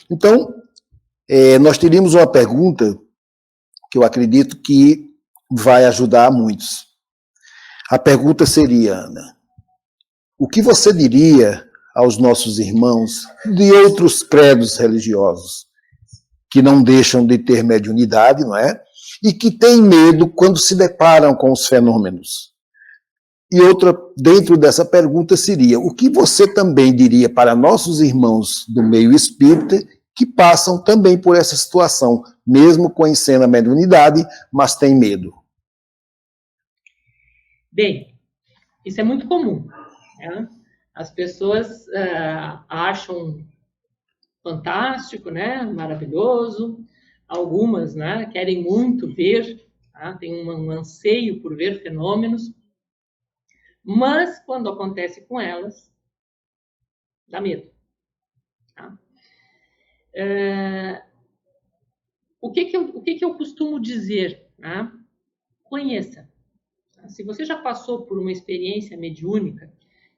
Então, nós teríamos uma pergunta que eu acredito que vai ajudar a muitos. A pergunta seria, Ana, o que você diria aos nossos irmãos de outros credos religiosos que não deixam de ter mediunidade, não é? E que têm medo quando se deparam com os fenômenos? E outra, dentro dessa pergunta, seria, o que você também diria para nossos irmãos do meio espírita que passam também por essa situação, mesmo conhecendo a mediunidade, mas têm medo? Bem, isso é muito comum, né? As pessoas acham fantástico, né? Maravilhoso. Algumas, né, querem muito ver, tá? Tem um anseio por ver fenômenos, mas quando acontece com elas, dá medo. Tá? O que eu costumo dizer? Tá? Conheça. Se você já passou por uma experiência mediúnica,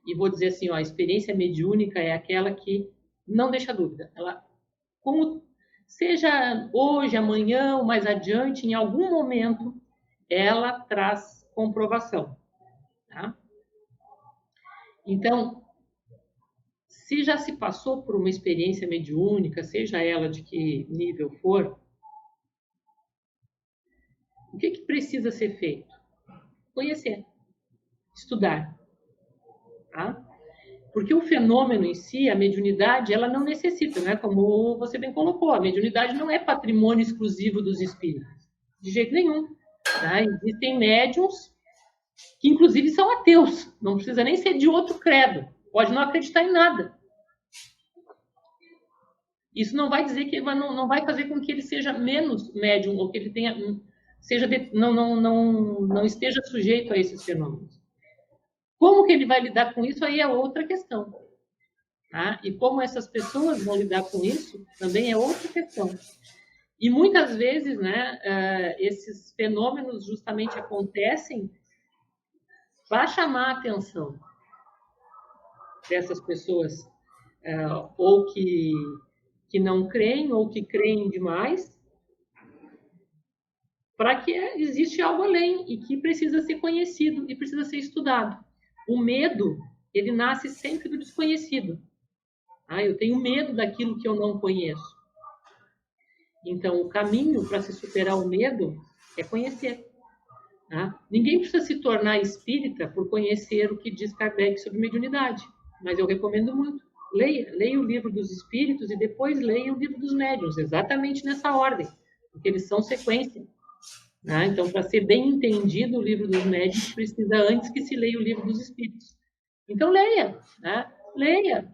e vou dizer assim, ó, a experiência mediúnica é aquela que não deixa dúvida. Ela, como seja hoje, amanhã ou mais adiante, em algum momento, ela traz comprovação. Tá? Então, se já se passou por uma experiência mediúnica, seja ela de que nível for, o que precisa ser feito? Conhecer, estudar. Tá? Porque o fenômeno em si, a mediunidade, ela não necessita, né? Como você bem colocou, a mediunidade não é patrimônio exclusivo dos espíritos, de jeito nenhum. Tá? Existem médiums que, inclusive, são ateus, não precisa nem ser de outro credo, pode não acreditar em nada. Isso não vai dizer que não vai fazer com que ele seja menos médium ou que ele tenha não esteja sujeito a esses fenômenos. Como que ele vai lidar com isso aí é outra questão. Tá? E como essas pessoas vão lidar com isso também é outra questão. E muitas vezes, né, esses fenômenos justamente acontecem para chamar a atenção dessas pessoas ou que não creem ou que creem demais, para que existe algo além e que precisa ser conhecido e precisa ser estudado. O medo, ele nasce sempre do desconhecido. Eu tenho medo daquilo que eu não conheço. Então, o caminho para se superar o medo é conhecer. Tá? Ninguém precisa se tornar espírita por conhecer o que diz Kardec sobre mediunidade, mas eu recomendo muito. Leia o livro dos espíritos e depois leia o livro dos médiuns, exatamente nessa ordem, porque eles são sequência. Né? Então, para ser bem entendido o livro dos médiuns, precisa antes que se leia o livro dos espíritos. Então, leia, né? Leia.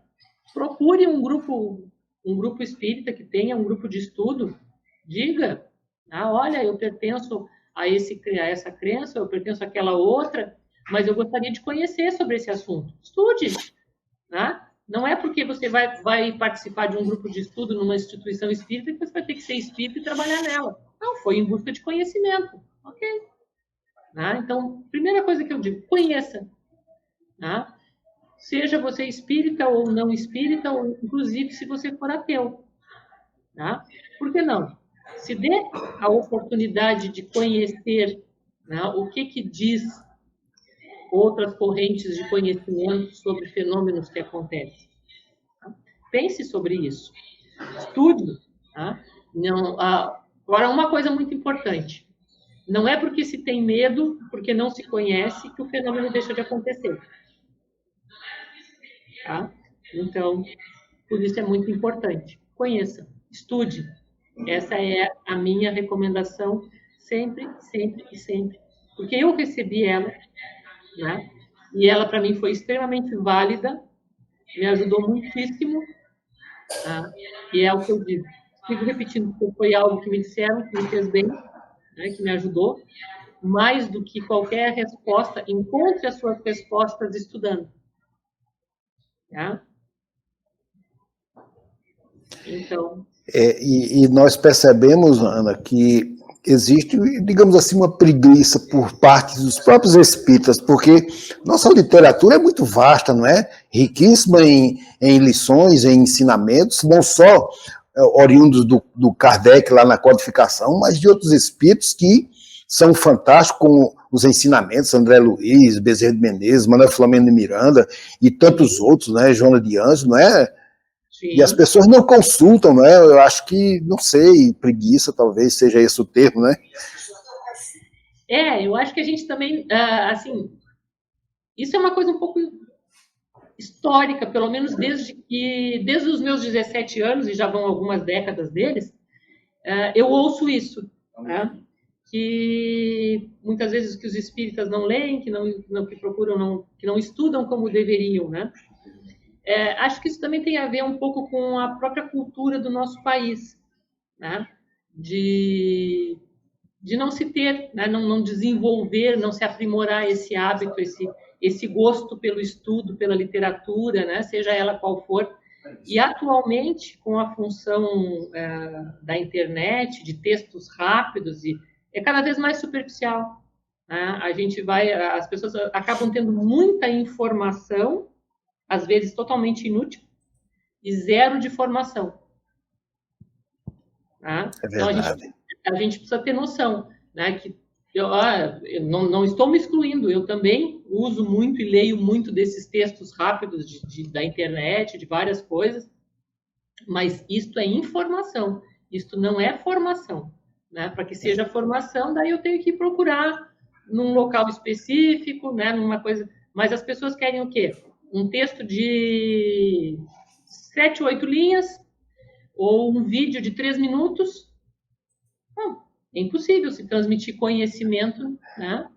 Procure um grupo espírita que tenha um grupo de estudo. Diga, olha, eu pertenço a essa crença, eu pertenço àquela outra, mas eu gostaria de conhecer sobre esse assunto. Estude. Né? Não é porque você vai participar de um grupo de estudo numa instituição espírita que você vai ter que ser espírita e trabalhar nela. Não, foi em busca de conhecimento. Ok. Né? Então, primeira coisa que eu digo, conheça. Né? Seja você espírita ou não espírita, ou inclusive se você for ateu. Tá? Por que não? Se dê a oportunidade de conhecer, né, o que diz outras correntes de conhecimento sobre fenômenos que acontecem. Tá? Pense sobre isso. Estude. Tá? Não, agora, uma coisa muito importante. Não é porque se tem medo, porque não se conhece, que o fenômeno deixa de acontecer. Tá? Então, por isso é muito importante. Conheça, estude. Essa é a minha recomendação sempre, sempre e sempre. Porque eu recebi ela, né? E ela, para mim, foi extremamente válida, me ajudou muitíssimo. Tá? E é o que eu digo. Sigo repetindo, porque foi algo que me disseram, que me fez bem, né? Que me ajudou. Mais do que qualquer resposta, encontre as suas respostas estudando. Tá? Então, E nós percebemos, Ana, que existe, digamos assim, uma preguiça por parte dos próprios espíritas, porque nossa literatura é muito vasta, não é? Riquíssima em lições, em ensinamentos, não só oriundos do Kardec lá na codificação, mas de outros espíritos que são fantásticos, como os ensinamentos, André Luiz, Bezerra de Menezes, Manuel Filomeno de Miranda e tantos outros, né? Joana de Anjos, não é? sim. E as pessoas não consultam, né? Eu acho que, não sei, preguiça talvez seja esse o termo, né? Eu acho que a gente também, assim, isso é uma coisa um pouco histórica, pelo menos desde os meus 17 anos, e já vão algumas décadas deles, eu ouço isso, né? Que muitas vezes que os espíritas não leem, que procuram, que não estudam como deveriam, né? Acho que isso também tem a ver um pouco com a própria cultura do nosso país, né? De não se ter, né? Não desenvolver, não se aprimorar esse hábito, esse gosto pelo estudo, pela literatura, né? Seja ela qual for. E atualmente, com a função da internet, de textos rápidos, é cada vez mais superficial, né? As pessoas acabam tendo muita informação, às vezes totalmente inútil, e zero de formação. Tá? É verdade. Então, a gente precisa ter noção, né, que eu não estou me excluindo, eu também uso muito e leio muito desses textos rápidos da internet, de várias coisas, mas isto é informação, isto não é formação. Né? Para que seja formação, daí eu tenho que procurar num local específico, né, numa coisa. Mas as pessoas querem o quê? Um texto de 7, 8 linhas ou um vídeo de 3 minutos. Não, é impossível se transmitir conhecimento, né?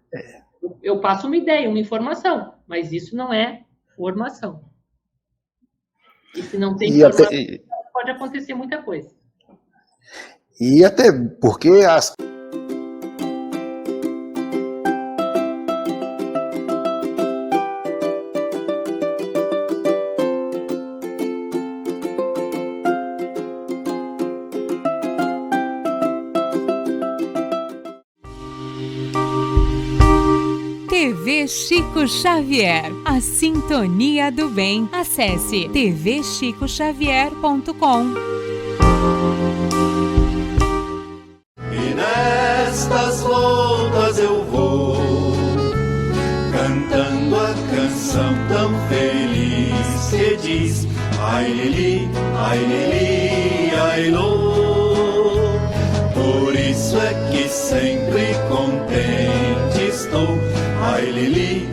Eu passo uma ideia, uma informação, mas isso não é formação. E se não tem formação, pode acontecer muita coisa. E até porque as TV Chico Xavier, a sintonia do bem. Acesse tvchicoxavier.com. E nestas voltas eu vou cantando a canção tão feliz que diz: ai lili, ai lô. Por isso é que sempre contente estou. Ai lili,